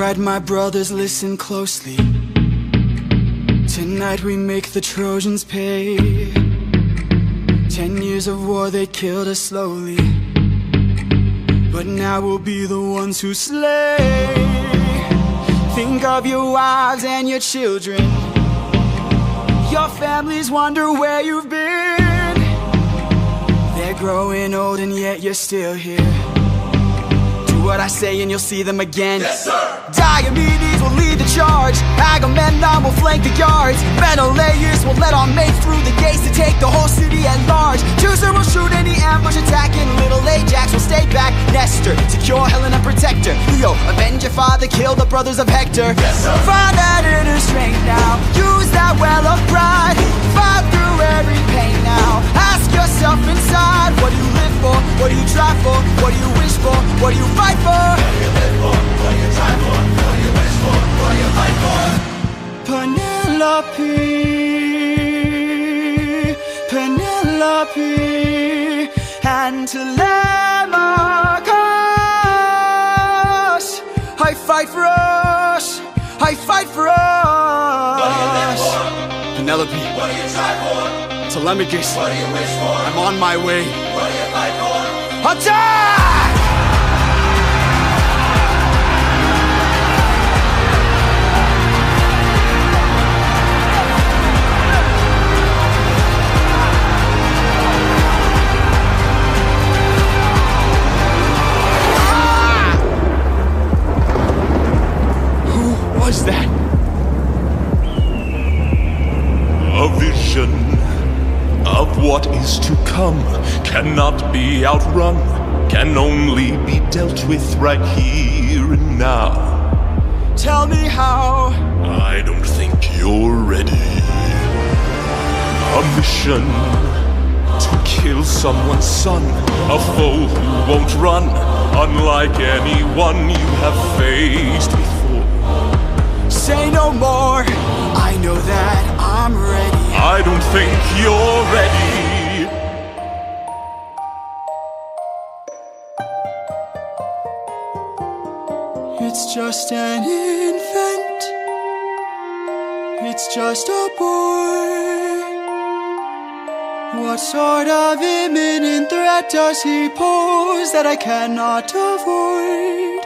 Alright, my brothers, listen closely. Tonight we make the Trojans pay. 10 years of war, they killed us slowly, but now we'll be the ones who slay. Think of your wives and your children. Your families wonder where you've been. They're growing old and yet you're still here. Do what I say and you'll see them again. Yes, sir! Diomedes will lead the charge. Agamemnon will flank the yards. Menelaus will let our mates through the gates to take the whole city at large. Teucer will shoot any ambush attacking. Little Ajax will stay back. Nestor, secure Helena, protect her. Leo, avenge your father, kill the brothers of Hector. Yes, sir! Find that inner strength now. Use that well of pride. Fight through every pain now. Ask yourself inside, what do you live for? What do you try for? What do you wish for? What do you fight for? What do you live for? What do you try for? What do you wish for? What do you fight for? Penelope, Penelope, and Telemachus. I fight for us, I fight for us. What do you live for? Penelope, What do you try for? Telemachus, What do you wish for? I'm on my way. What do you fight for? Attack! Was that? A vision of what is to come cannot be outrun, can only be dealt with right here and now. Tell me how. I don't think you're ready. A mission to kill someone's son, a foe who won't run, unlike anyone you have faced before. Say no more, I know that I'm ready. I don't think you're ready. It's just an infant. It's just a boy. What sort of imminent threat does he pose that I cannot avoid?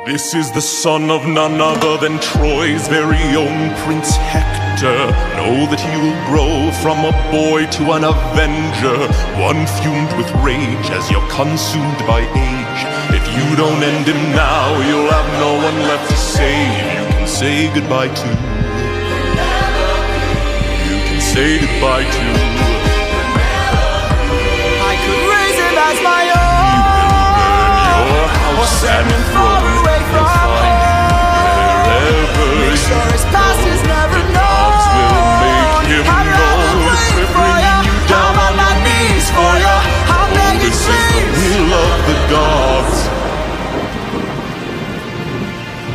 This is the son of none other than Troy's very own Prince Hector. Know that he will grow from a boy to an avenger, one fumed with rage as you're consumed by age. If you don't end him now, you'll have no one left to save. You can say goodbye to. You can say goodbye to. I could raise him as my own, or send him far away from home. Make sure his past is never known. I'd rather wait for ya. I'm on my knees for ya. I'll make it This is the please. will of the gods.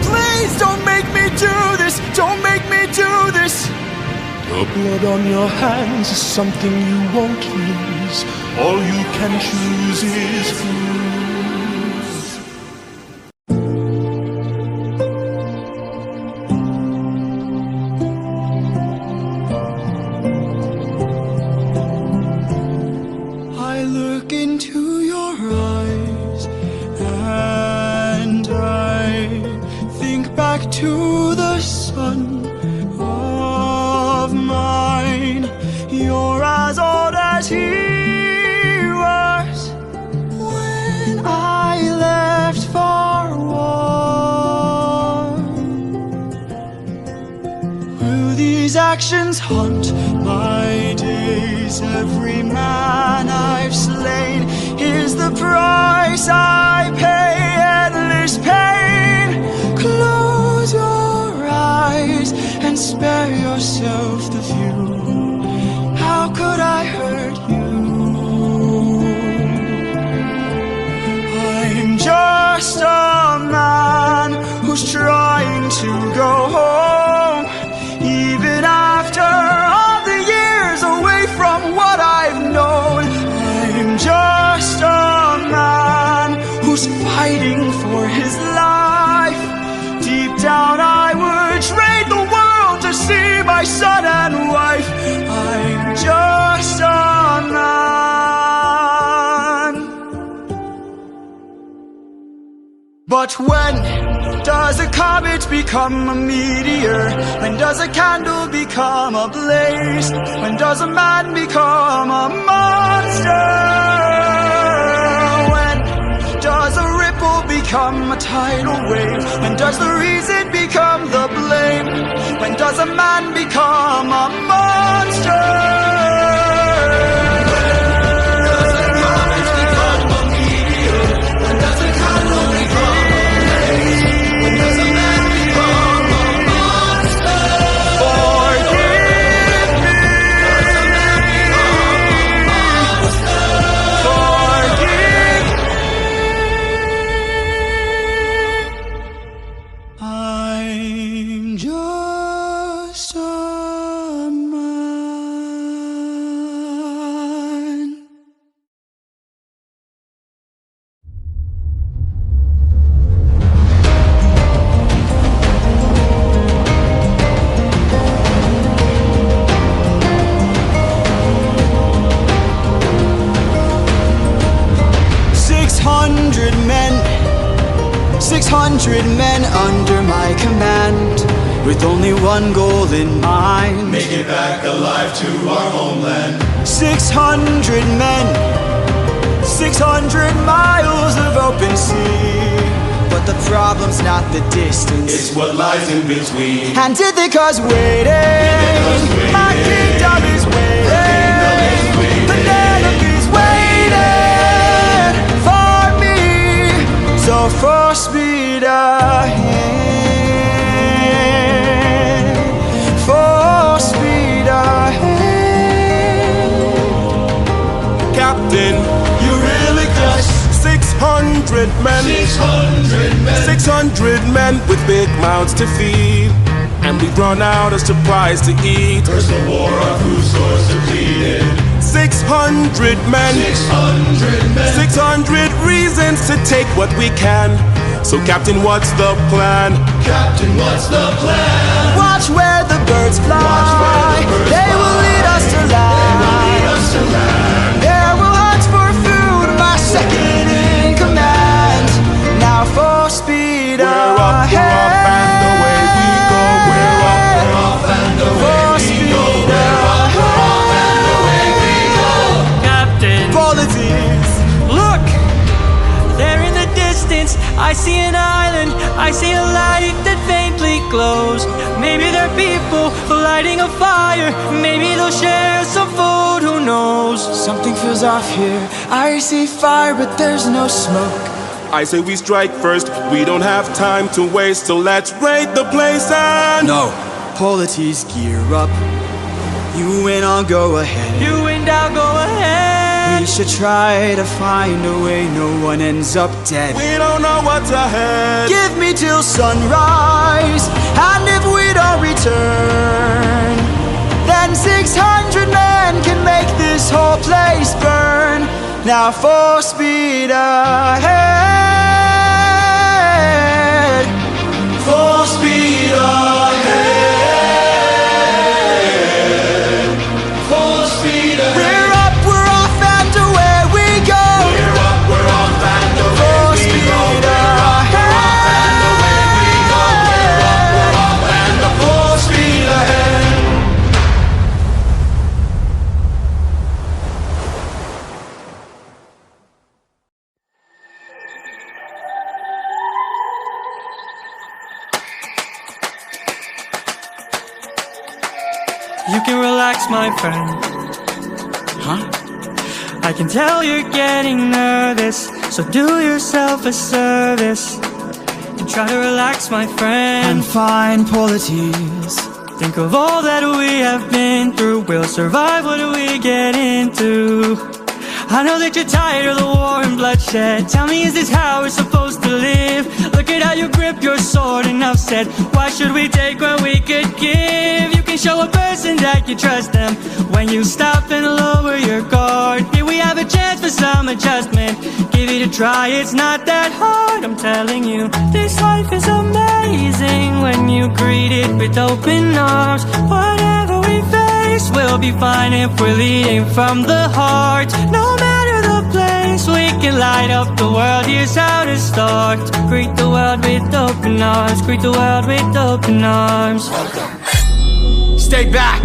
Please don't make me do this. Don't make me do this. The blood on your hands is something you won't lose. All you can choose is who. I look into your eyes and I think back to the son of mine. You're as old as he was when I left for war. Will these actions haunt my days? Every man I've slain is the price I pay. Endless pain. Close your eyes and spare yourself the view. How could I hurt you? I'm just a man who's trying to go home, even after all the years away from what I've But when does a comet become a meteor? When does a candle become a blaze? When does a man become a monster? When does a ripple become a tidal wave? When does the reason become the blame? When does a man become a monster? Men under my command, with only one goal in mind: make it back alive to our homeland. 600 men, 600 miles of open sea. But the problem's not the distance, it's what lies in between. And Ithaca's waiting, my kingdom is waiting, Penelope's waiting for me. So full speed ahead, full speed ahead. Captain, you really just 600 men, 600 men, 600 men with big mouths to feed, and we've run out of supplies to eat. First the war of whose stores depleted. 600 men, 600 men, 600 reasons to take what we can. So Captain, what's the plan? Captain, what's the plan? Watch where the birds fly, they will lead us to land. There we'll hunt for food, my second in command. Now full speed ahead. We're up and away we go. We're up and away we go. We're up and away we go. Captain, Polities. look! There in the distance, I see an island, I see a light that faintly glows. Maybe they're people lighting a fire, maybe they'll share some food, who knows? Something feels off here. I see fire, but there's no smoke. I say we strike first, we don't have time to waste, so let's raid the place and... No. Polities, gear up. You win, I'll go ahead. You and I'll go ahead. We should try to find a way no one ends up dead. We don't know what's ahead. Give me till sunrise, and if we don't return, then 600 men can make this whole place burn. Now full speed ahead, full speed ahead, Full speed ahead. we're up, we're off, and away we go. We're up, we're off and away Full we speed go. We're up, we're off and away we go. We're up, we're off and full speed ahead. You can relax, my friend. Huh? I can tell you're getting nervous, so do yourself a service and try to relax, my friend. And find polities. Think of all that we have been through. We'll survive what we get into. I know that you're tired of the war and bloodshed. Tell me, is this how we're supposed to live? Look at how you grip your sword, enough said. Why should we take when we could give? You can show a person that you trust them when you stop and lower your guard. Here we have a chance for some adjustment. Give it a try, it's not that hard, I'm telling you. This life is amazing when you greet it with open arms. Whatever we face, we'll be fine if we're leading from the heart. No matter the place we can light up the world. Here's how to start. Greet the world with open arms. Greet the world with open arms. Stay back!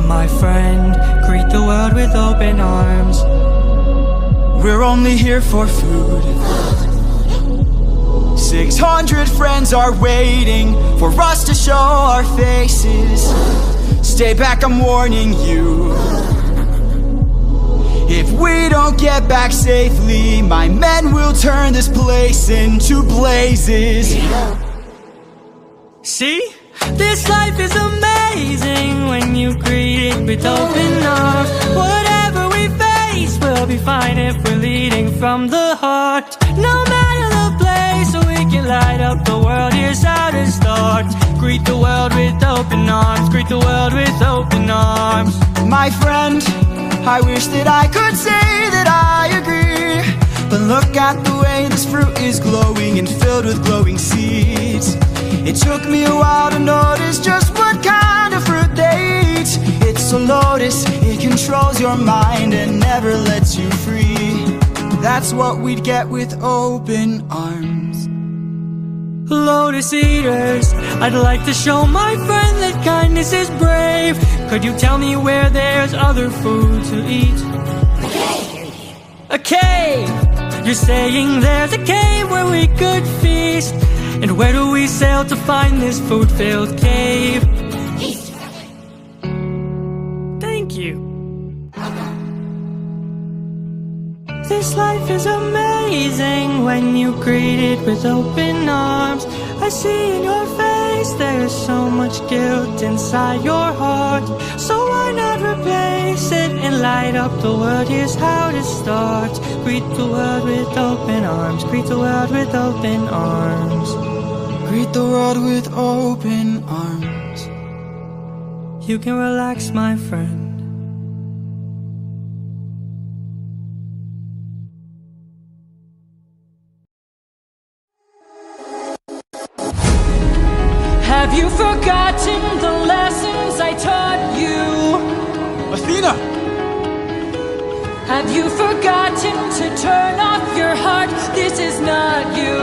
My friend, greet the world with open arms. We're only here for food. 600 friends are waiting for us to show our faces. Stay back, I'm warning you. If we don't get back safely, my men will turn this place into blazes. See? This life is amazing when you greet it with open arms. Whatever we face, we'll be fine if we're leading from the heart. No matter the place, we can light up the world. Here's how to start. Greet the world with open arms. Greet the world with open arms. My friend, I wish that I could say that I agree, but look at the way this fruit is glowing and filled with glowing seeds. It took me a while to notice just what kind of fruit they eat. It's a lotus, it controls your mind and never lets you free. That's what we'd get with open arms. Lotus eaters, I'd like to show my friend that kindness is brave. Could you tell me where there's other food to eat? A cave! You're saying there's a cave where we could feast. And where do we sail to find this food-filled cave? Thank you. This life is amazing when you greet it with open arms. I see in your face there's so much guilt inside your heart. So why not replace it and light up the world? Here's how to start. Greet the world with open arms. Greet the world with open arms. Greet the world with open arms. You can relax, my friend. Have you forgotten the lessons I taught you? Athena! Have you forgotten to turn off your heart? This is not you.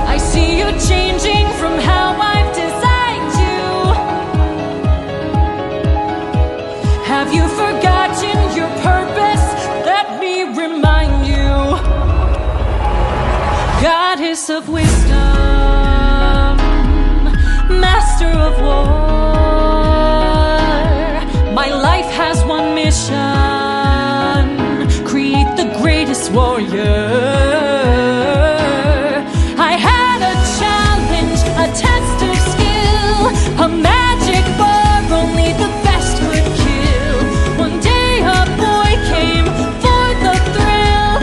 I see you changing from how I've designed you. Have you forgotten your purpose? Let me remind you. Goddess of wisdom, master of war, my life has one mission: create the greatest warrior. I had a challenge, a test of skill, a magic bar only the best could kill. One day a boy came for the thrill,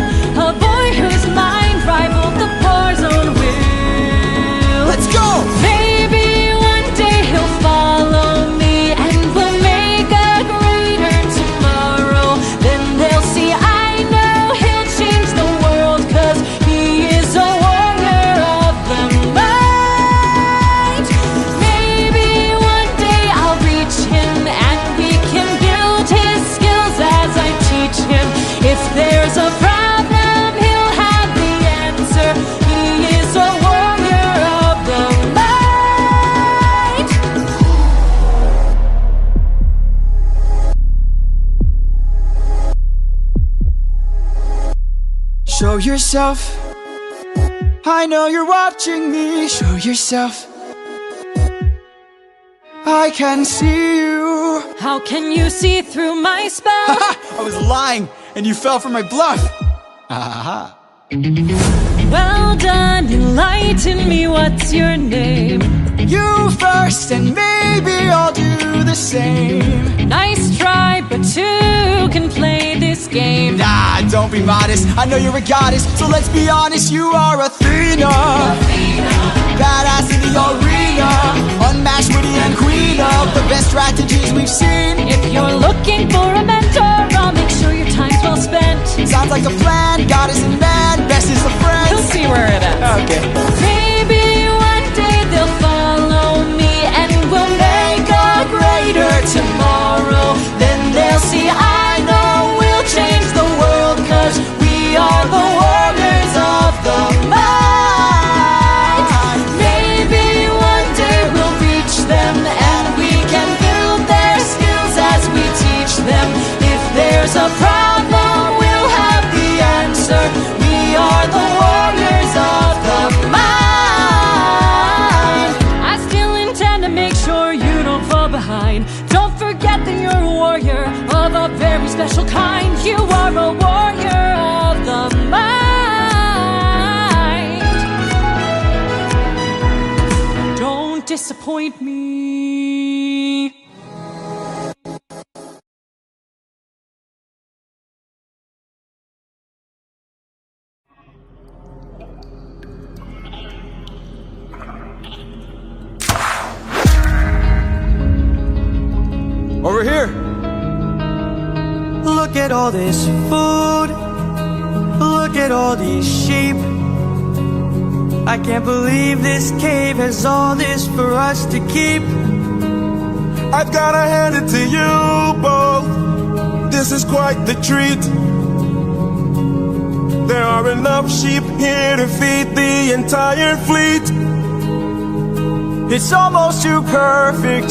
a boy whose mind rivaled the poor's own will. Let's go! Maybe one day he'll follow me and we'll make a greater tomorrow. Then they'll see I know he'll change the world, 'cause he is a warrior of the night. Maybe one day I'll reach him and we can build his skills as I teach him. If there's a problem, he'll have the answer. He is a warrior of the night. Show yourself. I know you're watching me. Show yourself. I can see you. How can you see through my spell? I was lying and you fell for my bluff. Well done, enlighten me, what's your name? You first and maybe I'll do the same. Nice try, but two can play this game. Nah, don't be modest. I know you're a goddess, so let's be honest. You are Athena, badass in the arena, unmatched, witty and queen of the best strategies we've seen. If you're looking for a mentor, I'll make sure your time's well spent. Sounds like a plan, goddess and man, best is a friend. You'll see where it ends. Okay. Maybe one day they'll follow me and we'll make a great there's a problem, we'll have the answer. We are the warriors of the mind. I still intend to make sure you don't fall behind. Don't forget that you're a warrior of a very special kind. You are a warrior of the mind. Don't disappoint me. Over here. Look at all this food. Look at all these sheep. I can't believe this cave has all this for us to keep. I've gotta hand it to you both. This is quite the treat. There are enough sheep here to feed the entire fleet. It's almost too perfect,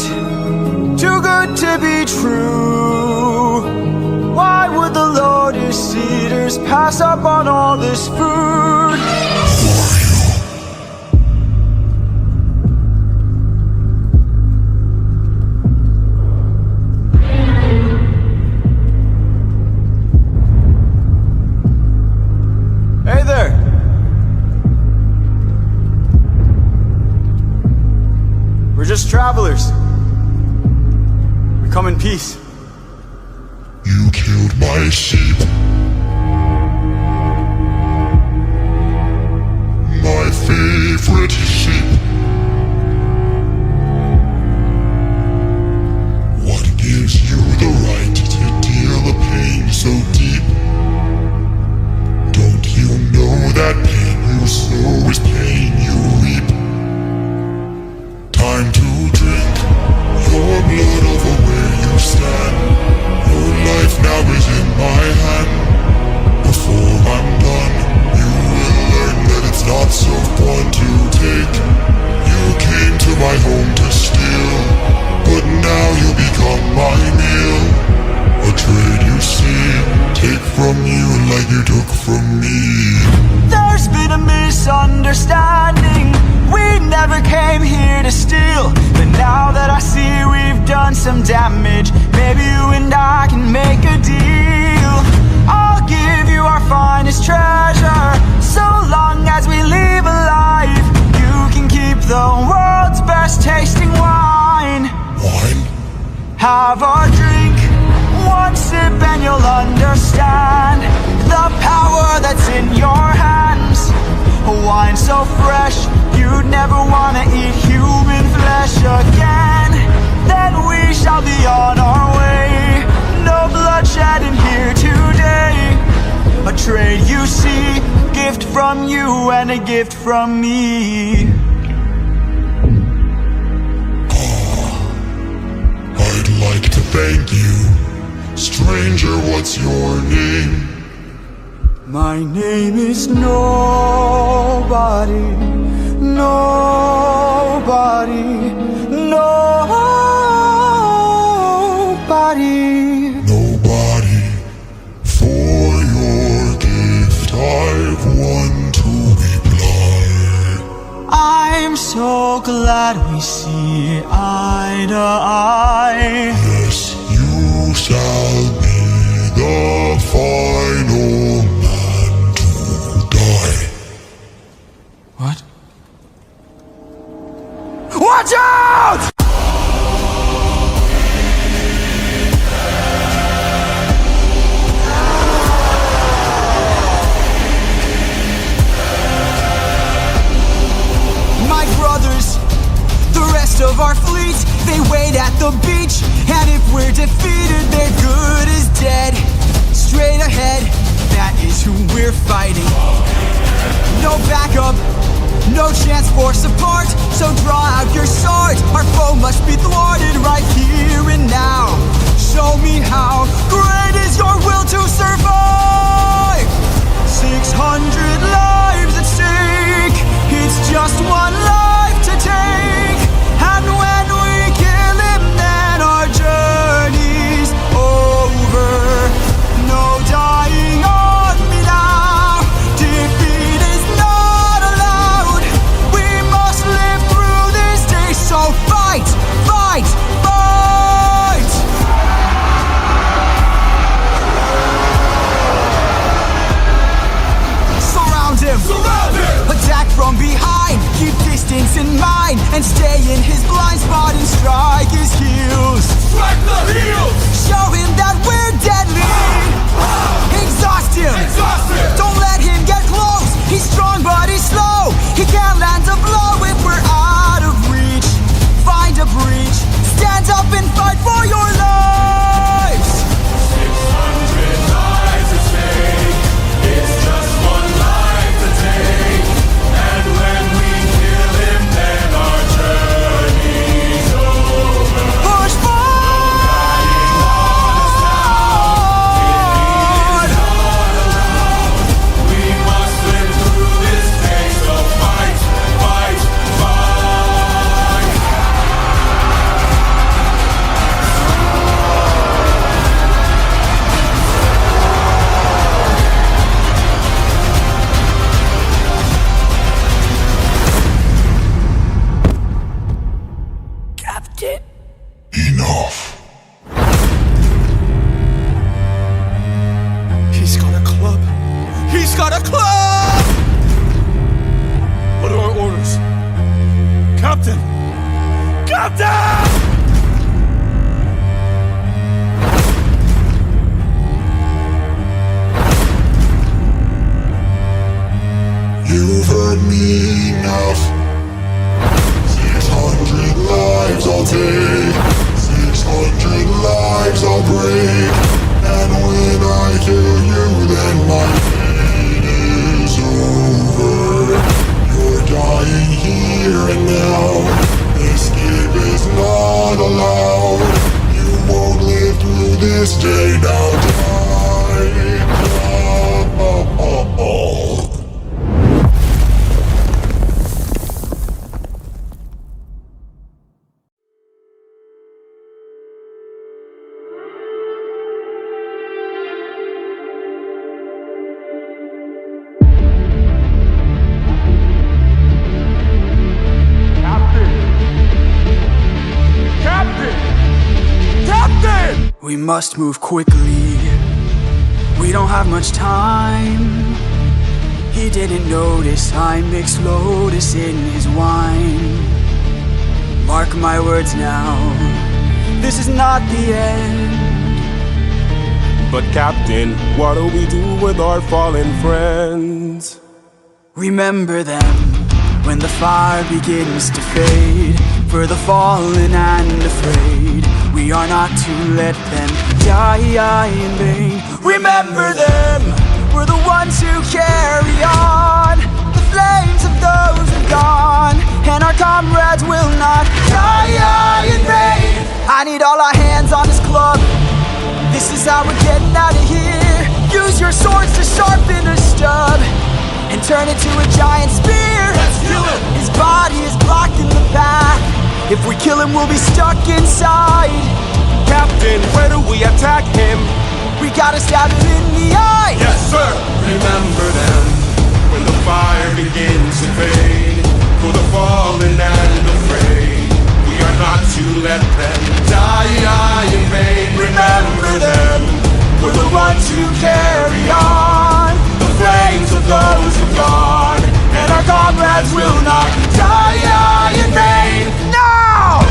too good to be true. Why would the lotus eaters pass up on all this food? Hey there! We're just travelers. Come in peace. You killed my sheep. My favorite sheep. What gives you the right to deal the pain so deep? Don't you know that pain you sow is pain you reap? Time to drink your blood over where you stand. Your life now is in my hand. Before I'm done, you will learn that it's not so fun to take. You came to my home to steal, but now you become my meal. A trade you see, take from you like you took from me. There's been a misunderstanding. We never came here to steal. But now that I see we've done some damage, maybe you and I can make a deal. I'll give you our finest treasure, so long as we leave alive. You can keep the world's best tasting wine. Wine? Have a drink, one sip and you'll understand the power that's in your hands. A wine so fresh, you'd never want to eat human flesh again. Then we shall be on our way. No bloodshed in here today. A trade you see, gift from you and a gift from me. I'd like to thank you. Stranger, what's your name? My name is Nobody. Nobody. Nobody. Nobody. For your gift I've won to reply. I'm so glad we see eye to eye. Yes, you shall be the final man to die. What? Watch out! My brothers, the rest of our fleet, they wait at the beach. And if we're defeated, they're good as dead. Straight ahead, that is who we're fighting. No backup, no chance for support. So draw out your sword, our foe must be thwarted right here and now. Show me how great is your will to survive. 600 lives at stake, it's just one life to take. And when we kill him, then our journey's over. strike his heels. Strike the heels! Show him that we're deadly. Exhaust him. Exhaust him! Don't let him get close. He's strong but he's slow. He can't land a blow if we're out of reach. Find a breach. Stand up and fight for your lives. 600 lives at stake. It's just one life to take. And when we kill him, then our journey's over. Push forward. We must live through this day, so fight, fight, fight. Captain. Enough. He's got a club. He's got a club! What are our orders? Captain! Captain! You've heard me enough. 600 lives I'll take. 600 lives I'll break. And when I kill you, then my fate is over. You're dying here and now. Escape is not allowed. You won't live through this day now. Die. We must move quickly. We don't have much time. He didn't notice I mixed lotus in his wine. Mark my words now, this is not the end. But Captain, what do we do with our fallen friends? Remember them when the fire begins to fade. For the fallen and afraid, we are not to let them die in vain. Remember them, we're the ones who carry on. The flames of those who've gone, and our comrades will not die in vain. I need all our hands on this club. This is how we're getting out of here. Use your swords to sharpen a stub and turn it to a giant spear. Let's kill him! His body is blocking the path. If we kill him, we'll be stuck inside. Captain, where do we attack him? We gotta stab him in the eye. Yes, sir! Remember them when the fire begins to fade. For the fallen and afraid, we are not to let them die in vain. Remember them, we're the ones who carry on. The flames of those who've gone, and our comrades will not die in vain. Now!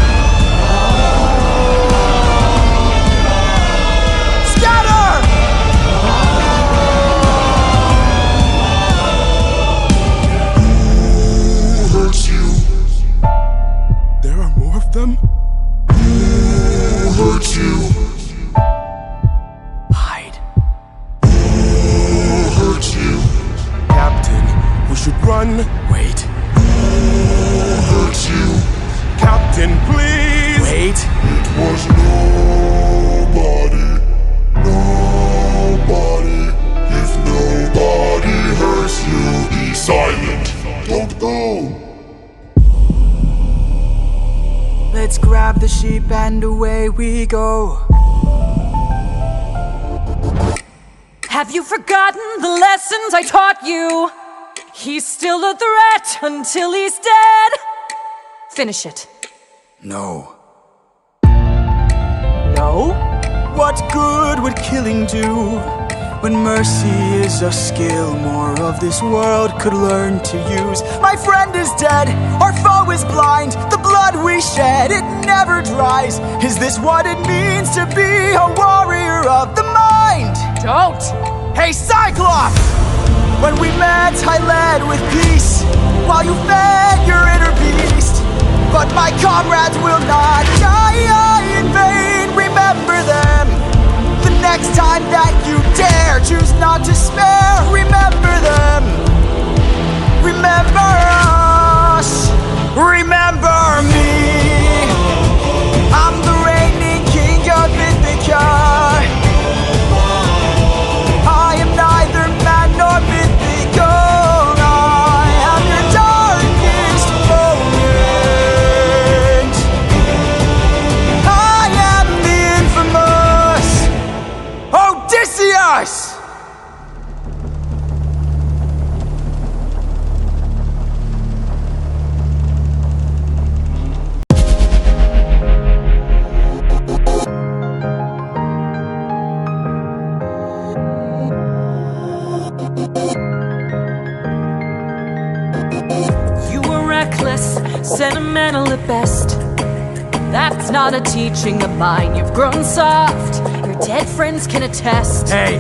Scatter! Who hurts you? There are more of them? Who hurts you? Hide. Who hurts you? Captain, we should run. Wait. Who hurts you? Captain, please! Wait. It was nobody. Nobody. If nobody hurts you, be silent. Don't go. Let's grab the sheep and away we go. Have you forgotten the lessons I taught you? He's still a threat until he's dead. Finish it. No. No? What good would killing do? when mercy is a skill more of this world could learn to use. My friend is dead, our foe is blind, the blood we shed, it never dries. Is this what it means to be a warrior of the mind? Don't! Hey Cyclops! When we met I led with peace, while you fed your inner beast. But my comrades will not die in vain, remember them. The next time that you dare, choose not to spare. Remember them. Remember us. Remember me. I'm the reigning king of Ithaca. I am neither man nor mythical. I am your darkest moment. I am the infamous Odysseus! You were reckless, sentimental at best. That's not a teaching of mine. You've grown soft, your dead friends can attest. Hey!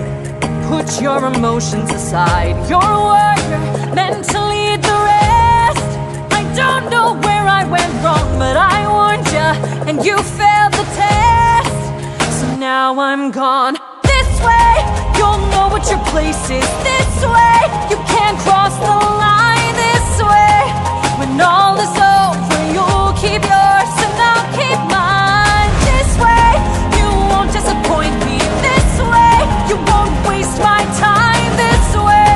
Put your emotions aside. You're a warrior, meant to lead the rest. I don't know where I went wrong, but I warned ya, and you failed the test. So now I'm gone. This way, you'll know what your place is. This way, you can't cross the line. This way, when all is over, you'll keep yours and I'll keep mine. This way, you won't disappoint me. This way, you won't waste my time. This way,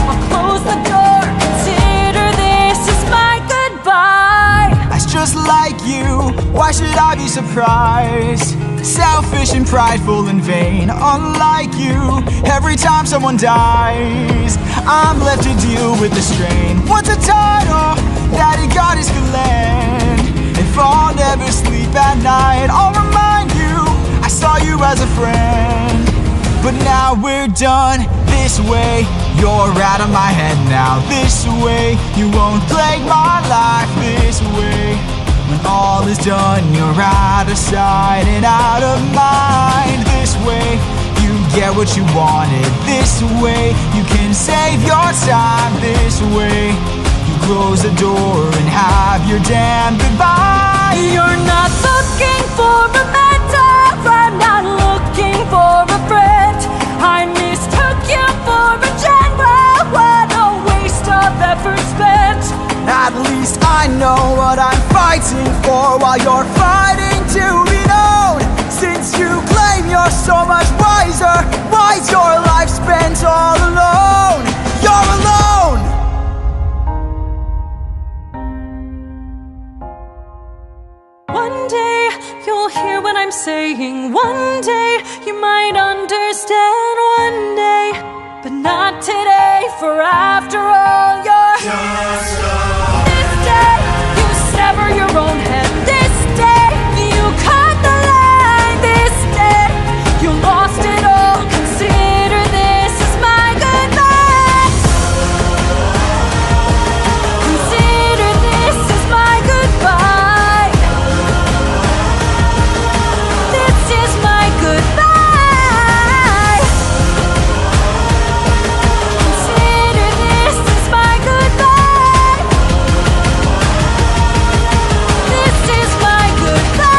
I'll close the door. Consider this as my goodbye. That's just like you, why should I be surprised? Selfish and prideful and vain, unlike you. Every time someone dies, I'm left to deal with the strain. What's a title that a goddess could lend? If I'll never sleep at night, I'll remind you I saw you as a friend. But now we're done. This way, you're out of my head now. This way, you won't plague my life. This way, when all is done, you're out of sight and out of mind. This way, you get what you wanted. This way, you can save your time. This way, you close the door and have your damn goodbye. You're not looking for a mentor, I'm not looking for a friend. I mistook you for a general. What a waste of effort spent. At least I know what I'm fighting for, while you're fighting to be known. Since you claim you're so much wiser, why's your life spent all alone? You're alone! One day you'll hear what I'm saying. One day you might understand. One day, but not today. For after all, you're Just this day you sever your own head. This day you cut the line. This day you lost it all. Consider this as my goodbye. Consider this as my goodbye. This is my goodbye. Consider this as my goodbye. This is my goodbye.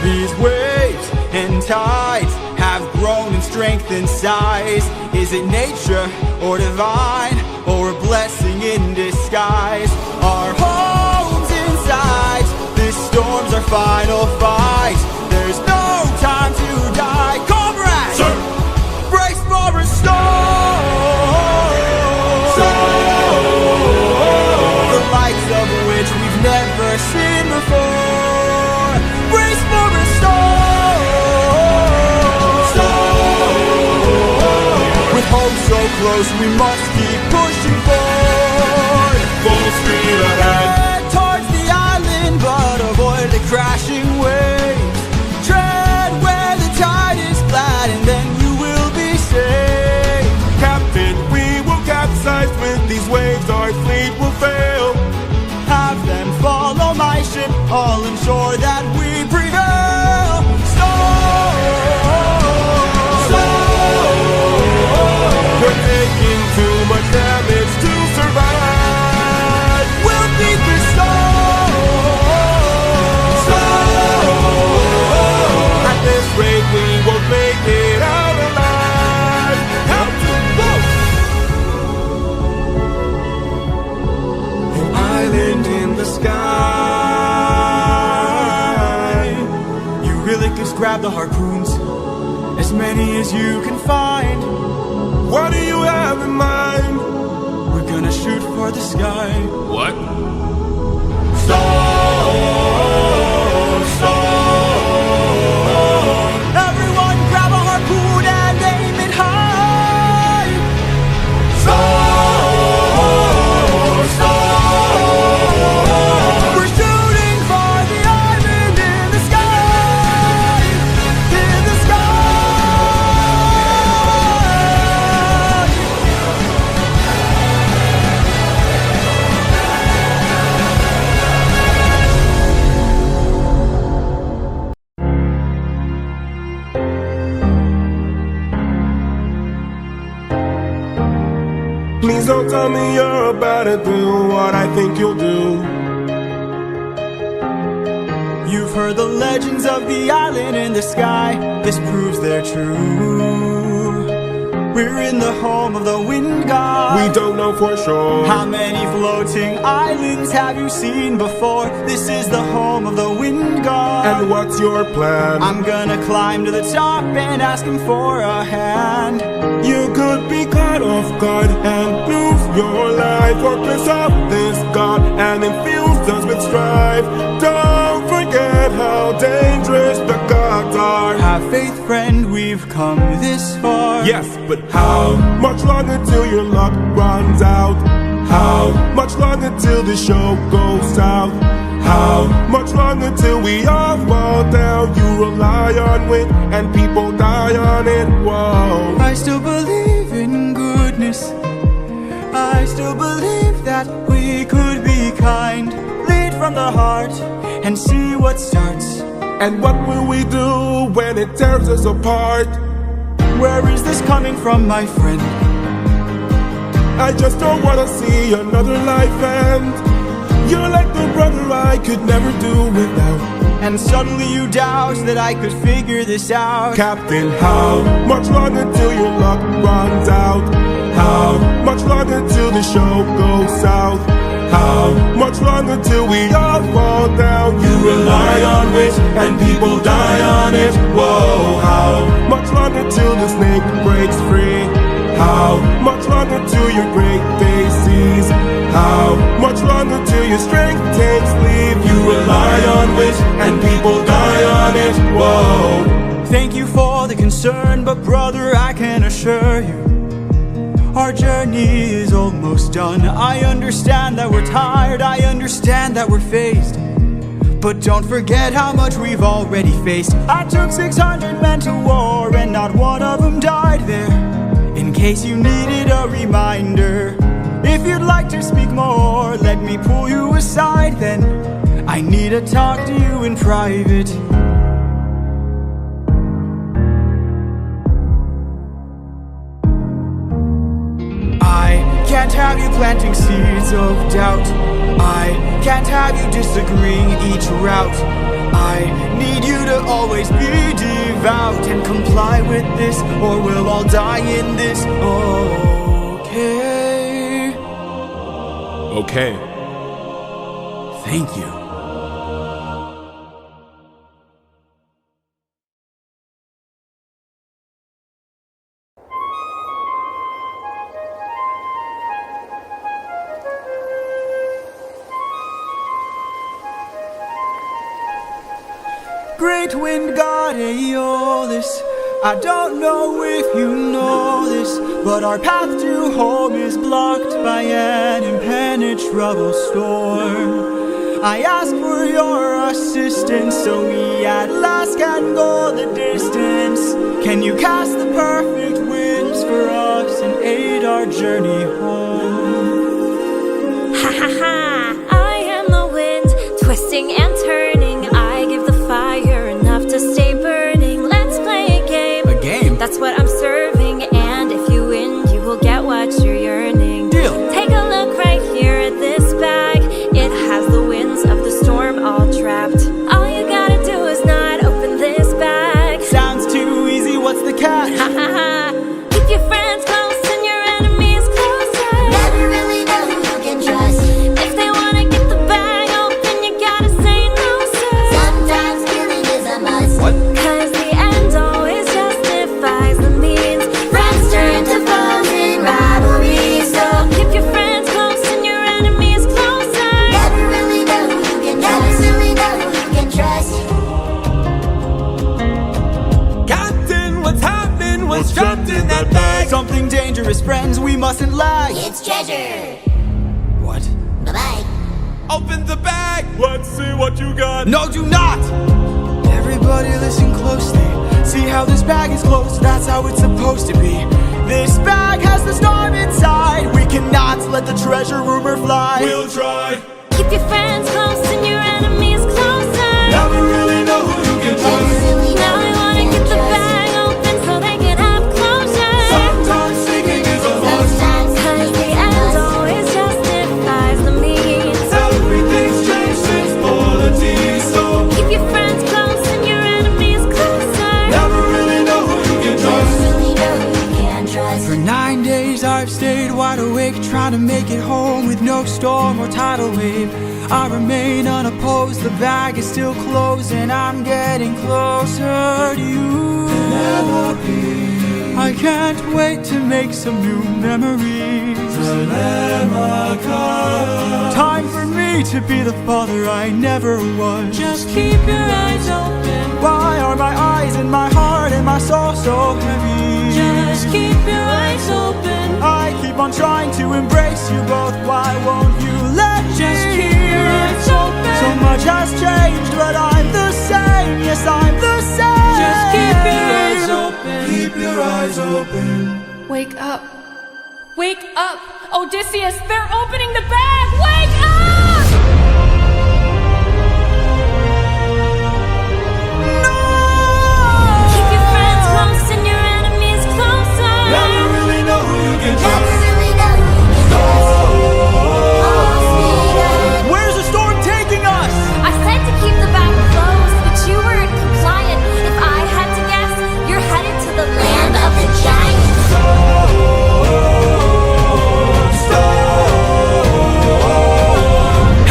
These waves and tides have grown in strength and size. Is it nature or divine, or a blessing in disguise? Our homes inside, the storms are final fight. There's no time to die. Comrades, Sir. brace for a storm. The likes of which we've never seen before. Brace for a storm. With hope so close, we must keep pushing forward. Full speed ahead. Head towards the island, but avoid the crashing waves. Tread where the tide is flat, and then you will be safe. Captain, we will capsize with these waves. Our fleet will fail. Have them follow my ship, all ensure that we prevail. We're taking too much damage to survive. We'll beat the storm. At this rate, we won't make it out alive. Captain, An island in the sky. You really just grab the harpoons, as many as you can find. what do you have in mind? We're gonna shoot for the sky. What? Everyone grab a harpoon and aim it high. We're shooting for the island in the sky. In the sky. Please don't tell me you're about to do what I think you'll do. You've heard the legends of the island in the sky. This proves they're true. We're in the home of the wind god. We don't know for sure. How many floating islands have you seen before? This is the home of the wind god. And what's your plan? I'm gonna climb to the top and ask him for a hand. You could be caught off guard and lose your life, or piss off this god and infuse us with strife. Don't forget how dangerous the gods are. Have faith, friend, we've come this far. Yes, but how much longer till your luck runs out? How much longer till the show goes south? How much longer till we all fall down? You rely on wit and people die on it. Whoa. I still believe in goodness. I still believe that we could be kind. Lead from the heart and see what starts. And what will we do when it tears us apart? Where is this coming from, my friend? I just don't wanna see another life end. You're like the brother I could never do without. And suddenly you doubt that I could figure this out. Captain, how much longer till your luck runs out? How much longer till the show goes south? How much longer till we all fall down? You rely on wit and people die on it. Whoa, how much longer till the snake breaks free? How much longer till your great day sees? How much longer till your strength takes leave? You rely on wit and people die on it. Whoa. Thank you for the concern, but brother, I can assure you, our journey is almost done. I understand that we're tired, I understand that we're phased, but don't forget how much we've already faced. I took 600 men to war and not one of them died there. In case you needed a reminder, if you'd like to speak more, let me pull you aside then. I need to talk to you in private. Can't have you planting seeds of doubt. I can't have you disagreeing each route. I need you to always be devout and comply with this, or we'll all die in this. Okay. Okay. Thank you. Great wind god Aeolus, I don't know if you know this, but our path to home is blocked by an impenetrable storm. I ask for your assistance so we at last can go the distance. Can you cast the perfect winds for us and aid our journey home? Ha ha ha, I am the wind, twisting and turning. I give the fire enough to stay burning. Let's play a game. A game? That's what I'm serving, and if you win, you will get what you're yearning. Deal. Take a look right here at this bag. It has the winds of the storm all trapped. All you gotta do is not open this bag. Sounds too easy, what's the catch? Ha ha ha. Keep your friends close and your enemies closer. Never really know who you can trust. If they wanna get the bag open, you gotta say no, sir. Sometimes killing is a must. What? Cause the end always justifies the means. Friends turn to foes in rivalry, so Keep your friends close and your enemies closer. never really know who you can trust. Never really know who you can trust. Captain, what's happening? What's trapped in that bag? Something dangerous, friends, we mustn't lag. It's treasure. What? Bye-bye. Open the bag! Let's see what you got. No, do not! Everybody listen closely. See how this bag is closed? That's how it's supposed to be. This bag has the storm inside. We cannot let the treasure rumor fly. We'll try. Keep your friends close and your enemies closer. Never really know who you can Never trust. really know Now who I you wanna can get the trust. bag open so they can have closure. Sometimes thinking is a must. Sometimes Cause killing the is a end must. always justifies the means. Everything's changed since polity, so Keep your friends close and your enemies closer. never really know who you can Never trust. really know who you can trust. For 9 days I've stayed wide awake, trying to make it home with no storm or tidal wave. I remain unopposed, the bag is still closed, and I'm getting closer to you than ever be. I can't wait to make some new memories. Time for me to be the father I never was. Just keep your eyes open. Why are my eyes and my heart and my soul so heavy? Just keep your eyes open. I keep on trying to embrace you both. Why won't you let Just me? keep your eyes open. So much has changed, but I'm the same. Yes, I'm the same. Just keep your eyes open. Keep your eyes open. Wake up. Wake up! Odysseus, they're opening the bag! Wake up! Keep your friends close and your enemies closer. Never really know who you can Never trust. really know who you can trust. All speed up. Where's the storm taking us? I said to keep the bag closed, but you weren't compliant. If I had to guess, you're headed to the land of the giants.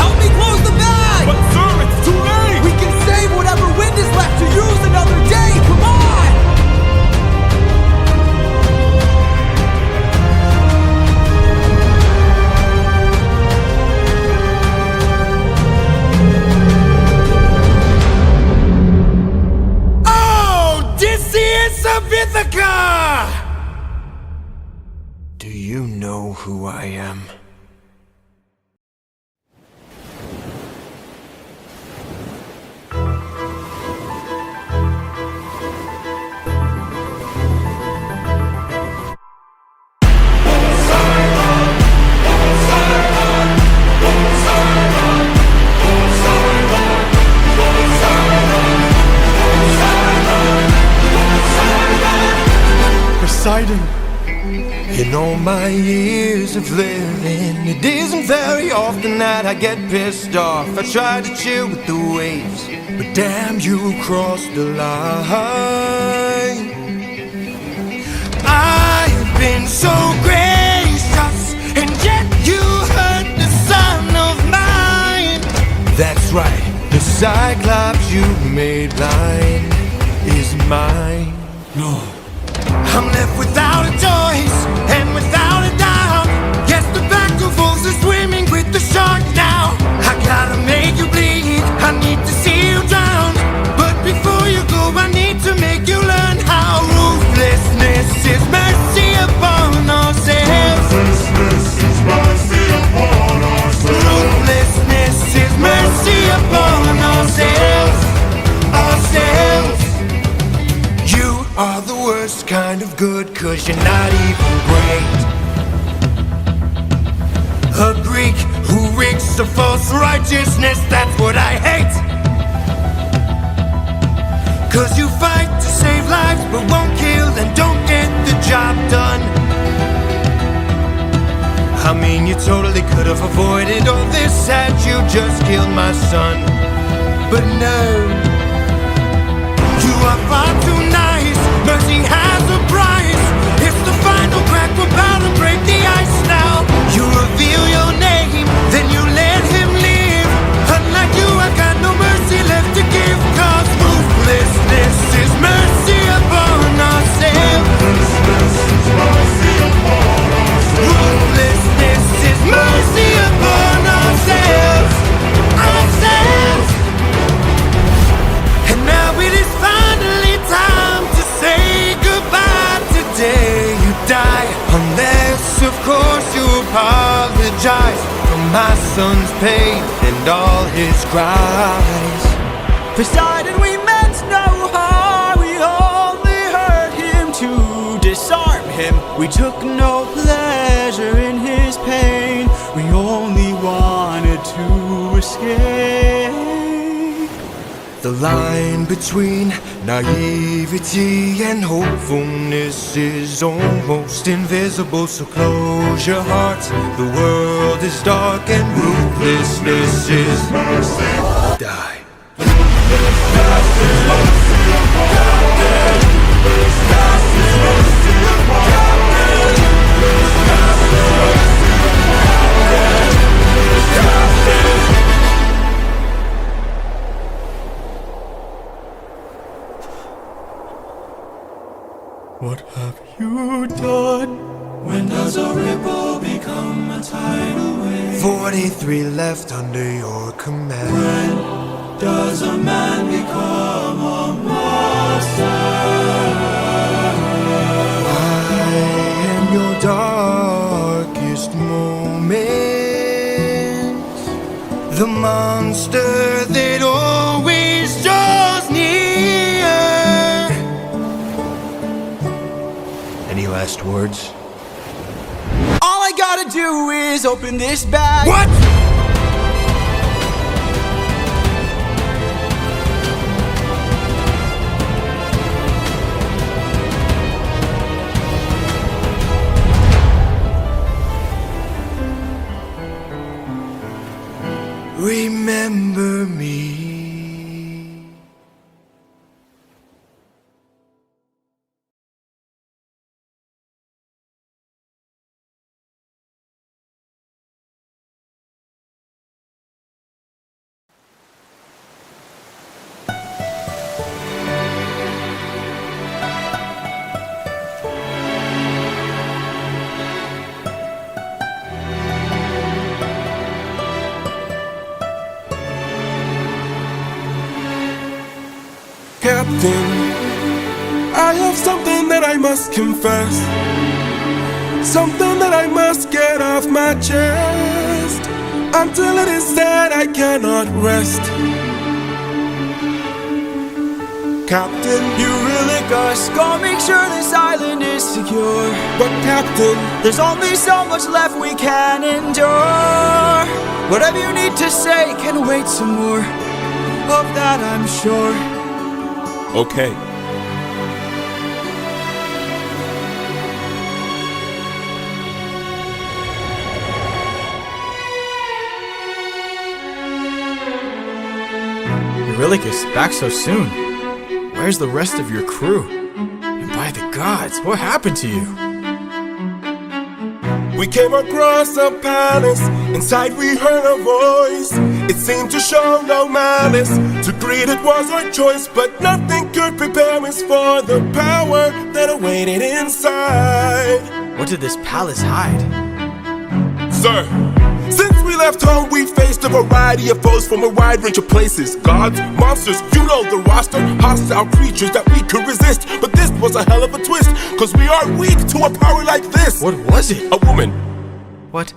Help me close the bag! But sir, it's too late! We can save whatever wind is left to use another day! Come on! Oh, Odysseus of Ithaca! Do you know who I am? Poseidon. In all my years of living, it isn't very often that I get pissed off. I try to chill with the waves, but damn, you crossed the line. I've been so gracious, and yet you hurt the son of mine. That's right, the Cyclops you made blind is mine. No. I'm left without a choice and without a doubt. Guess the back of wolves are swimming with the shark now. I gotta make you bleed, I need to see you drown. But before It's a false righteousness, that's what I hate. 'Cause you fight to save lives but won't kill and don't get the job done. I mean, you totally could have avoided all this had you just killed my son. But no, you are far too nice. Mercy has a price. It's the final crack, we're about to break the ice now. You reveal your name, then you let him live. Unlike you, I got no mercy left to give. 'Cause ruthlessness is mercy upon ourselves. Ruthlessness is mercy upon ourselves. Ourselves. And now it is finally time to say goodbye. Today you die, unless of course you apologize for my son's pain and all his cries. Decided we meant no harm, we only hurt him to disarm him. We took no pleasure in his pain, we only wanted to escape. The line between naivety and hopefulness is almost invisible. So close your heart, the world is dark and ruthlessness is mercy. Die. What have you done? When does a ripple become a tidal wave? 43 left under your command. When does a man become a monster? I am your darkest moments, the monster that always draws near. Any last words? All I gotta do is open this bag. What? Remember me. Captain, I have something that I must confess, something that I must get off my chest. Until it is said, I cannot rest. Captain, You really gotta make sure this island is secure. but Captain, There's only so much left we can endure. Whatever you need to say can wait some more. Of that I'm sure. okay. Eurylicus, back so soon. Where's the rest of your crew? And by the gods, what happened to you? We came across a palace. Inside we heard a voice. It seemed to show no malice. To greet it was our choice, but nothing could prepare us for the power that awaited inside. What did this palace hide? Sir, since we left home, we faced a variety of foes from a wide range of places. Gods, monsters, you know the roster. Hostile creatures that we could resist. But this was a hell of a twist, cause we are weak to a power like this. What was it? A woman. What?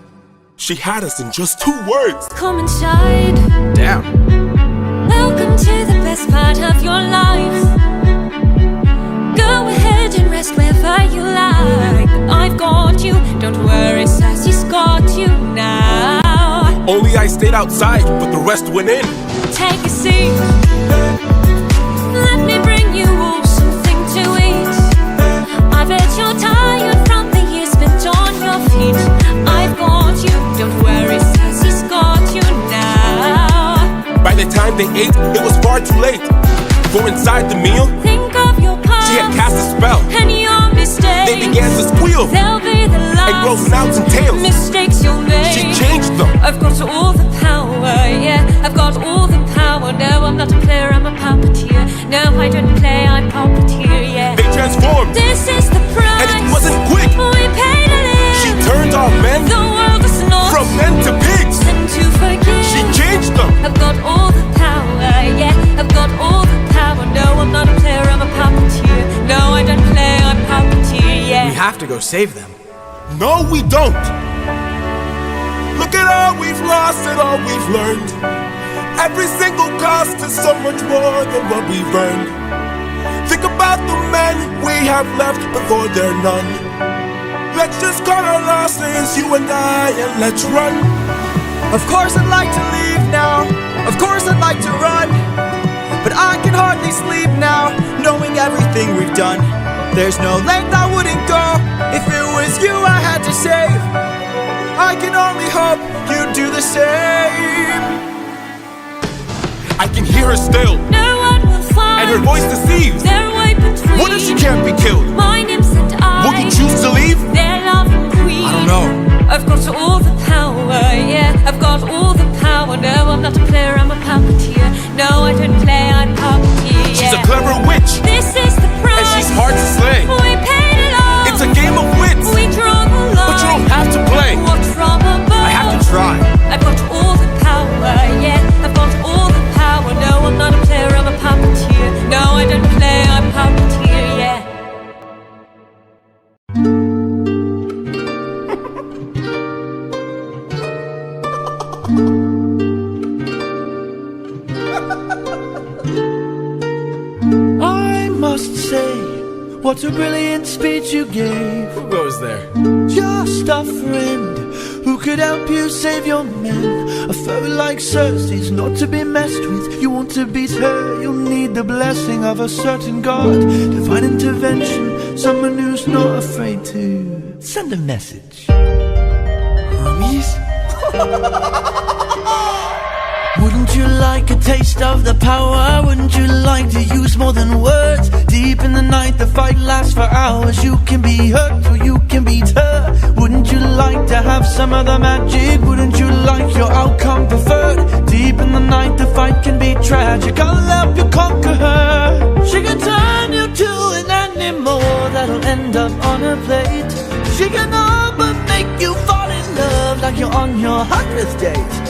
She had us in just 2 words. Come inside. Damn. Welcome to the best part of your life. Go ahead and rest wherever you like. I've got you. Don't worry, Sassy's got you now. Only I stayed outside, but the rest went in. Take a seat. Let me bring you all something to eat. I bet you're tired from the years spent on your feet. I've got you, don't worry, since he's got you now. By the time they ate, it was far too late. For inside the meal, think of your past. She had cast a spell, and your mistakes. They began to squeal. They'll be the last. And grow snouts and tails. Mistakes you'll make. She changed them. I've got all the power, yeah. I've got all the power. No, I'm not a player, I'm a puppeteer. No, I don't play, I'm puppeteer, yeah. They transformed. This is the price. And it wasn't quick. We paid to live. She turned our men. The world is not. From men to pigs. And to forgive. She changed them. I've got all the power, yeah. I've got all the power. No, I'm not a player, I'm a puppeteer. No, I don't play, I'm puppeteer, yeah. We have to go save them. No, we don't. Look at all we've lost and all we've learned. Every single cost is so much more than what we've earned. Think about the men we have left before they're none. Let's just cut our losses, you and I, and let's run. Of course I'd like to leave now. Of course I'd like to run. But I can hardly sleep now, knowing everything we've done. There's no length I wouldn't go if it was you I had to save. I can only hope you'd do the same. I can hear her still. No one will find. And her voice deceives. Their way between. What if she can't be killed? My name's and I. Would you choose to leave? Their loving queen. I don't know. I've got all the power, yeah. I've got all the power. No, I'm not a player, I'm a puppeteer. No, I don't play, I'm puppeteer, yeah. She's a clever witch. This is the price. And she's hard to slay. We paid it all. It's a game of wits. We draw the line. But you don't have to play. Watch from above. I have to try. I've got all the power, yeah. I've got all the power. No, I'm not a player, I'm a puppeteer. No, I don't play, I'm puppeteer, yeah. I must say, what a brilliant speech you gave. Who goes there? Just a friend who could help you save your men. A foe like Cersei's not to be messed with. You want to beat her, you'll need the blessing of a certain god. Divine intervention, someone who's not afraid to send a message. Hermes? Wouldn't you like a taste of the power? Wouldn't you like to use more than words? Deep in the night the fight lasts for hours. You can be hurt or you can beat her. Wouldn't you like to have some of the magic? Wouldn't you like your outcome preferred? Deep in the night the fight can be tragic. I'll help you conquer her. She can turn you to an animal that'll end up on a plate. She can all but make you fall in love like you're on your 100th date.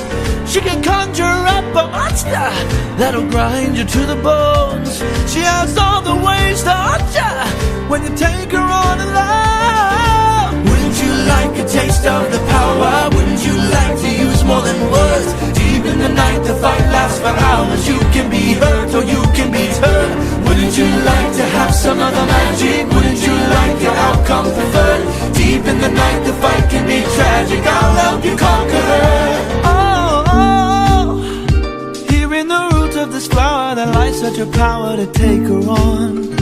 She can conjure up a monster that'll grind you to the bones. She has all the ways to haunt you when you take her on alone. Wouldn't you like a taste of the power? Wouldn't you like to use more than words? Deep in the night the fight lasts for hours. You can be hurt or you can be turned. Wouldn't you like to have some of the magic? Wouldn't you like your outcome preferred? Deep in the night the fight can be tragic. I'll help you conquer her. In the root of this flower that lies such a power to take her on.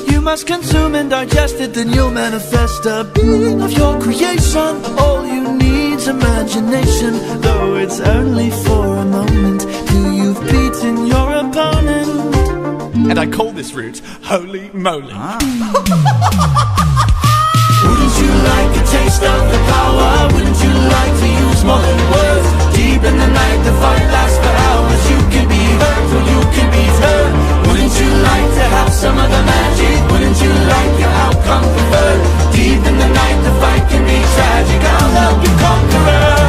You must consume and digest it, then you'll manifest a being of your creation. All you need's imagination, though it's only for a moment till you've beaten your opponent. And I call this route Holy Moly. Wouldn't you like a taste of the power? Wouldn't you like to use more than words? Deep in the night the fight lasts for hours. You can be hurt or you can be turned. Wouldn't you like to have some of the magic? Wouldn't you like your outcome preferred? Deep in the night the fight can be tragic. I'll help you conquer her.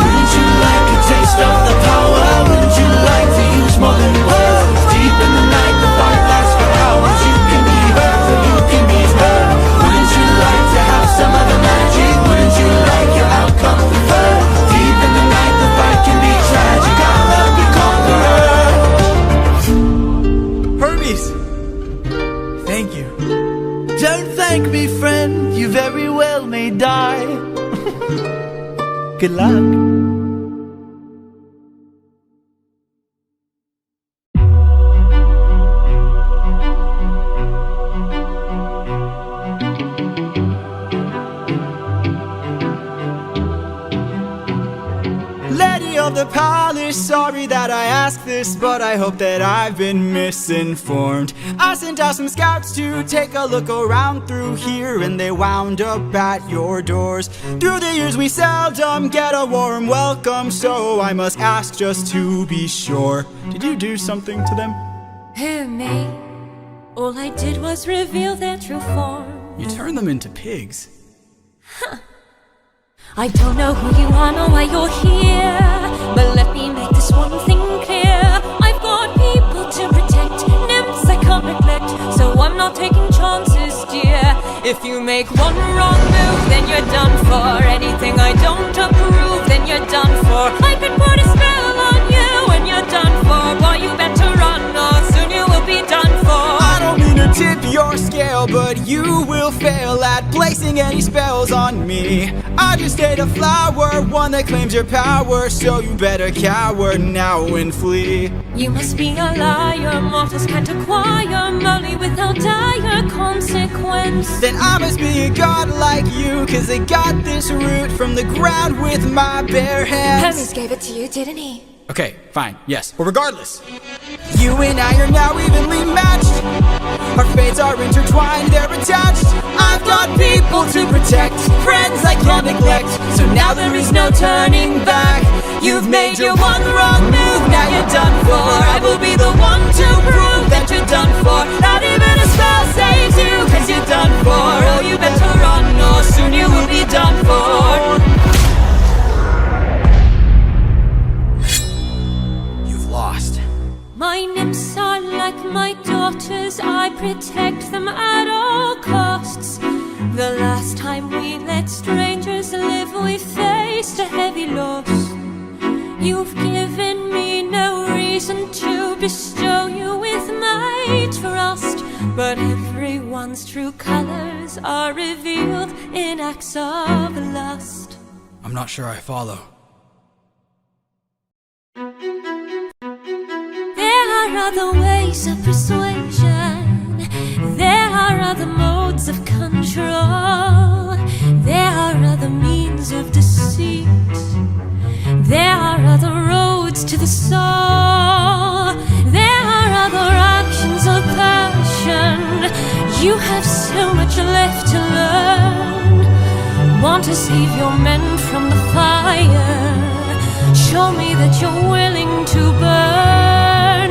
Wouldn't you like a taste of the power? Wouldn't you like to use more than words? Deep in the night the fight lasts for hours. You can be hurt or you can be turned. Wouldn't you like to have some of the magic? Wouldn't you like your outcome preferred? Deep in the night the fight can be tragic. I'll help you conquer her. Hermes! Thank you. Don't thank me, friend. You very well may die. Good luck. Lady of the palace, sorry that I ask this, but I hope that I've been misinformed. I sent out some scouts to take a look around through here, and they wound up at your doors. Through the years we seldom get a warm welcome, so I must ask just to be sure. Did you do something to them? Who, me? All I did was reveal their true form. You turned them into pigs. Huh. I don't know who you are nor why you're here, but let me make this one thing clear. I've got people to protect, nymphs I can't neglect, so I'm not taking chances, dear. If you make one wrong move, then you're done for. Anything I don't approve, then you're done for. I could put a spell on you and you're done for. Boy, you better run or soon you will be done for. I don't mean to tip your scale, but you will fail at placing any spells on me. I just ate a flower, one that claims your power, so you better cower now and flee. You must be a liar, mortals can't acquire money without dire consequence. Then I must be a god like you, cause I got this root from the ground with my bare hands. Hermes gave it to you, didn't he? Okay, fine, yes. Well, regardless, you and I are now evenly matched. Our fates are intertwined, they're attached. I've got people to protect, friends I can't neglect, so now there is no turning back. You've made your one wrong move, now you're done for. I will be the one to prove that you're done for. Not even a spell saves you, cause you're done for. Oh, you better run or soon you will be done for. Lost. My nymphs are like my daughters, I protect them at all costs. The last time we let strangers live, we faced a heavy loss. You've given me no reason to bestow you with my trust, but everyone's true colors are revealed in acts of lust. I'm not sure I follow. There are other ways of persuasion. There are other modes of control. There are other means of deceit. There are other roads to the soul. There are other actions of passion. You have so much left to learn. Want to save your men from the fire? Show me that you're willing to burn.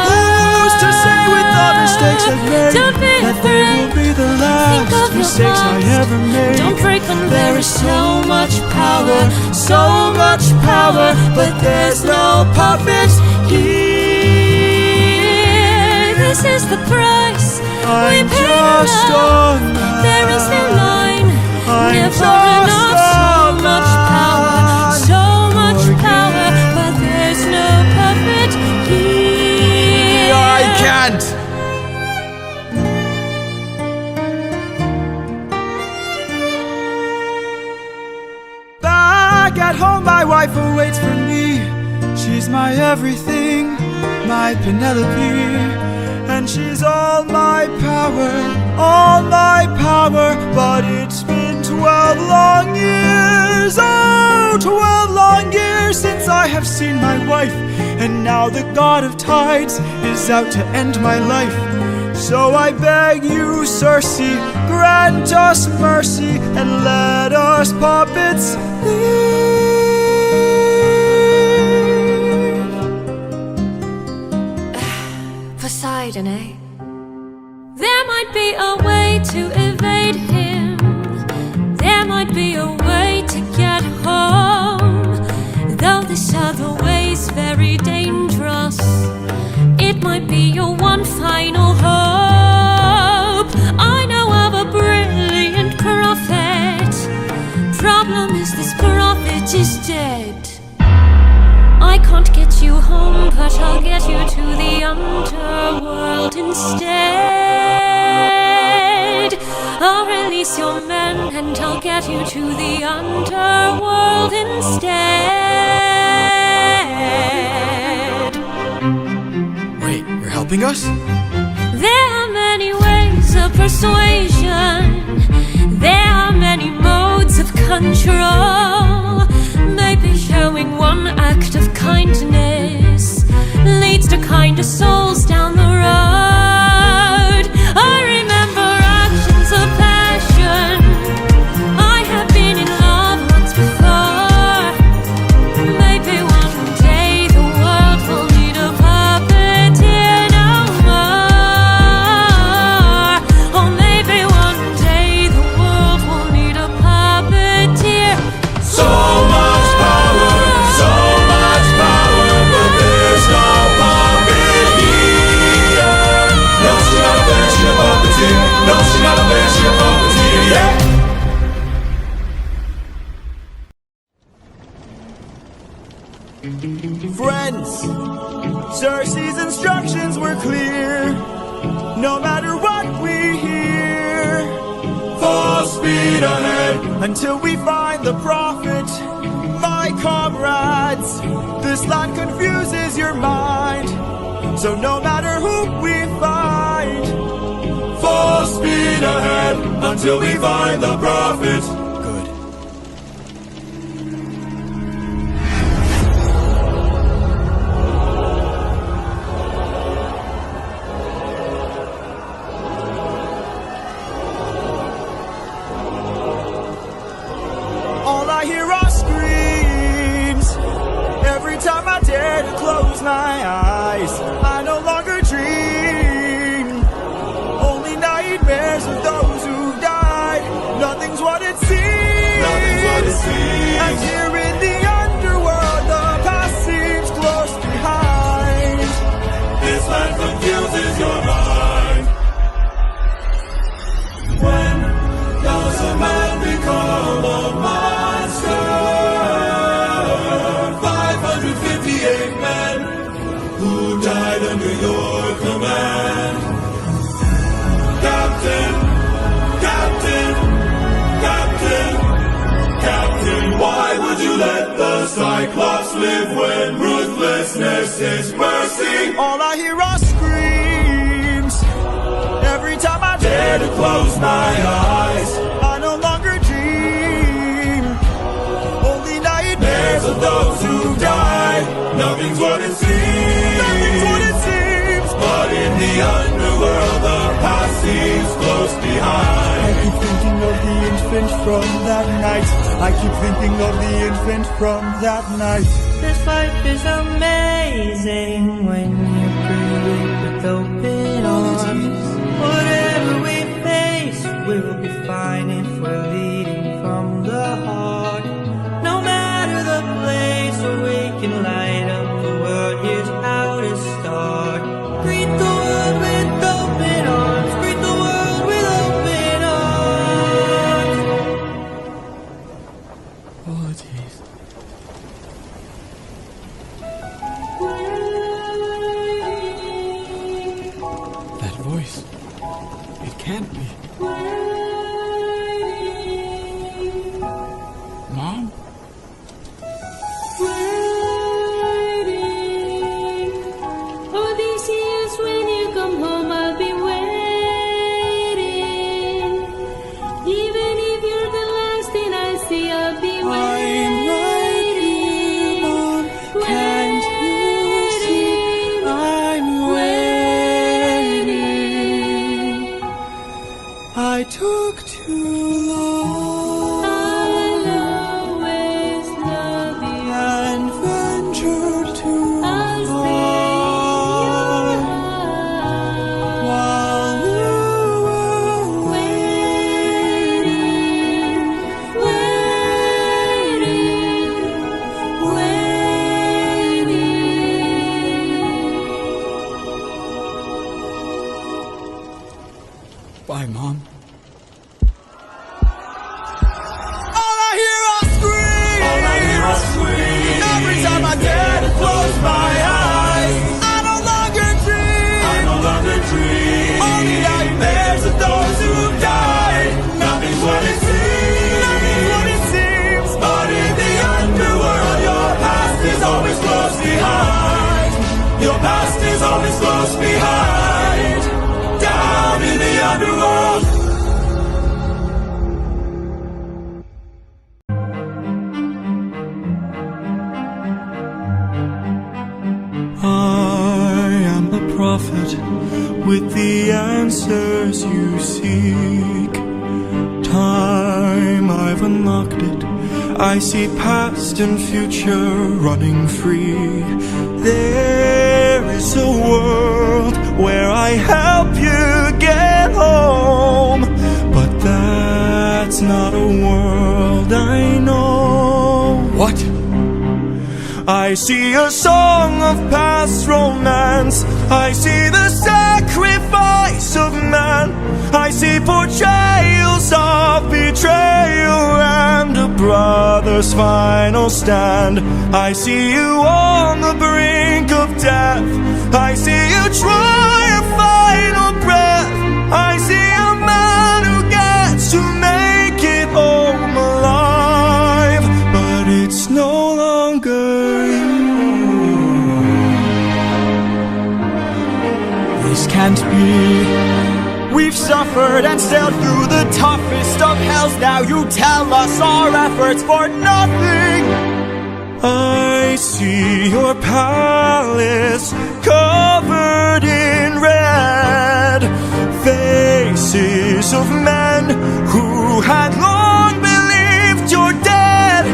Who's to say with all mistakes I've made Don't be that they will be the Think last of your mistakes I past. ever made? Don't break when There is so much power, but there's no puppet here. This is the price we I'm pay just love. a man. There is no line, I'm never just enough. a So much power, but there's no puppet here. I can't. Back at home, my wife awaits for me. She's my everything, my Penelope, and she's all my power, but it's been 12 long years, oh, 12 long years since I have seen my wife, and now the god of tides is out to end my life. So I beg you, Circe, grant us mercy and let us puppets leave. Poseidon, eh? There might be a way to evade him. There might be a way to get home. Though this other way's very dangerous, it might be your one final hope. I know of a brilliant prophet. Problem is this prophet is dead. I can't get you home, but I'll get you to the underworld instead. I'll release your men and I'll get you to the underworld instead. Wait, you're helping us? There are many ways of persuasion. There are many modes of control. Maybe Friends, Cersei's instructions were clear. No matter what we hear, full speed ahead until we find the prophet. My comrades, this land confuses your mind. So no matter who we find, full speed ahead until we find the prophet. Good. All I hear are screams every time I dare to close my eyes. I no longer dream, only nightmares of those who died. Nothing's what it seems. Nothing's what it seems. And here in the underworld, the past seems close behind. This land confuses your mind. When does a man become a monster? 558 men who died under your command. Captain, Captain, Captain, Captain, why would you let the Cyclops live when ruthlessness is mercy? All I hear are screams every time I dare to close my eyes. I no longer dream, only nightmares of those who died. Nothing's what it seems. Nothing's what it seems. But in the underworld, the past seems close behind. I keep thinking of the infant from that night. I keep thinking of the infant from that night. This life is amazing when you greet it with open arms. Whatever we face, we'll be fine if we're leading from the heart. No matter the place where we can light up the world, here's how to start. Greet the world with open arms. Greet the world with open arms. Apologies. That voice. It can't be. Mom? Odysseus, when you come home, I'll be waiting. Even if you're the last thing I see, I'll be waiting. I'm waiting, Mom. Can't you see? I'm waiting. I took too long. I'll always love you. And ventured too I'll stay far while you were waiting, waiting. Bye, Mom. All I hear are screams. All I hear are screams. Every time I dare to close my eyes, I no longer dream. I no longer dream. Only nightmares of those who died. Nothing's what it seems. Nothing's what it seems. But in the underworld, your past is always close behind. Your past is always close behind. Down in the underworld. I am the prophet with the answers you seek. Time, I've unlocked it. I see past and future running free. There is a world where I help you get home, but that's not a world I know. What? I see a song of past romance I see the sacrifice of man. I see portrayals of betrayal and a brother's final stand. I see you on the brink of death. I see you try your final breath. I see a man who gets to make it home alive, but it's no longer you. This can't be. We've suffered and sailed through the toughest of hells. Now you tell us our efforts for nothing. I see your palace covered in red, faces of men who had long believed you're dead.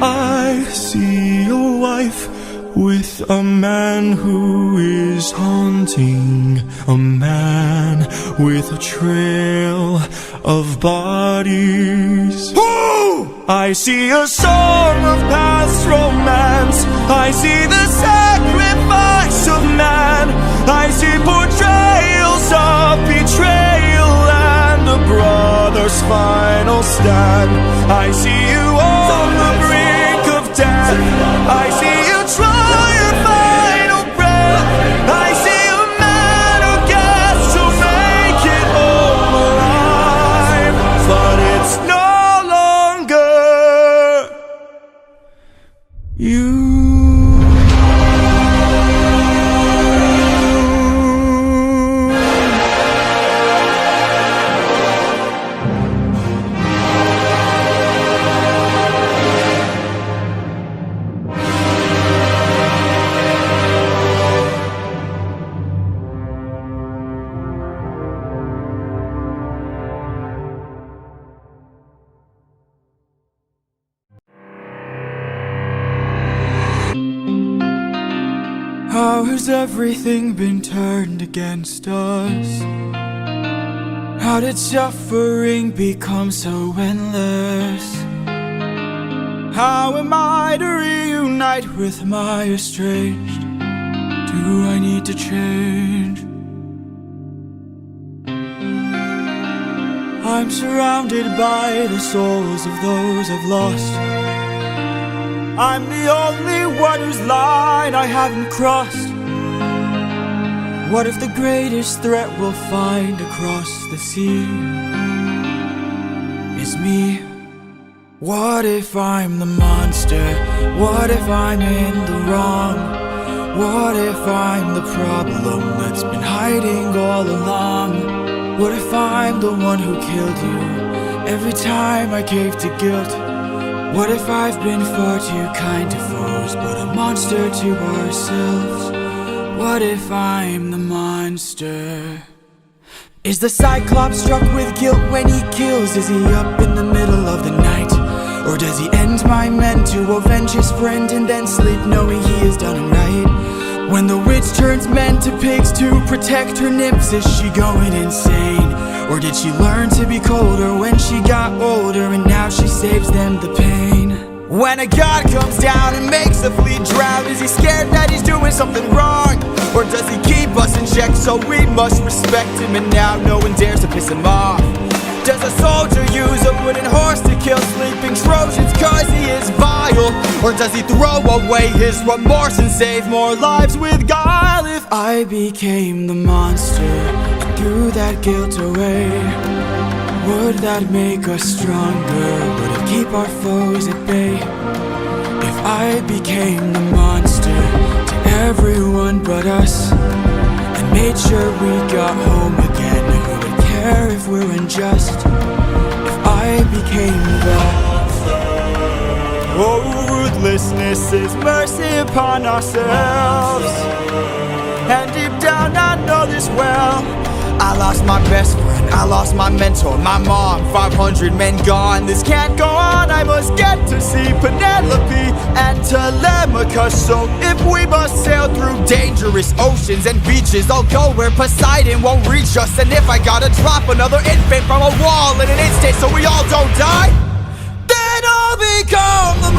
I see your wife with a man who is haunting, a man with a trail of bodies. Woo! I see a song of past romance. I see the sacrifice of man. I see portrayals of betrayal and a brother's final stand. I see you on the brink of death. I see you try your final breath. I see a man who gets to make it home alive, but it's no longer you. How has everything been turned against us? How did suffering become so endless? How am I to reunite with my estranged? Do I need to change? I'm surrounded by the souls of those I've lost. I'm the only one whose line I haven't crossed. What if the greatest threat we'll find across the sea is me? What if I'm the monster? What if I'm in the wrong? What if I'm the problem that's been hiding all along? What if I'm the one who killed you every time I cave to guilt? What if I've been far too kind to foes, but a monster to ourselves? What if I'm the monster? Is the Cyclops struck with guilt when he kills? Is he up in the middle of the night? Or does he end my men to avenge his friend and then sleep knowing he has done him right? When the witch turns men to pigs to protect her nymphs, is she going insane? Or did she learn to be colder when she got older and now she saves them the pain? When a god comes down and makes the fleet drown, is he scared that he's doing something wrong? Or does he keep us in check so we must respect him and now no one dares to piss him off? Does a soldier use a wooden horse to kill sleeping Trojans cause he is vile? Or does he throw away his remorse and save more lives with guile? If I became the monster and threw that guilt away, would that make us stronger? Would it keep our foes at bay? If I became the monster to everyone but us and made sure we got home again, who would care if we're unjust? If I became the ruthlessness is mercy upon ourselves, and deep down I know this well. I lost my best friend, I lost my mentor, my mom, 500 men gone. This can't go on, I must get to see Penelope and Telemachus. So if we must sail through dangerous oceans and beaches, I'll go where Poseidon won't reach us. And if I gotta drop another infant from a wall in an instant so we all don't die, then I'll become the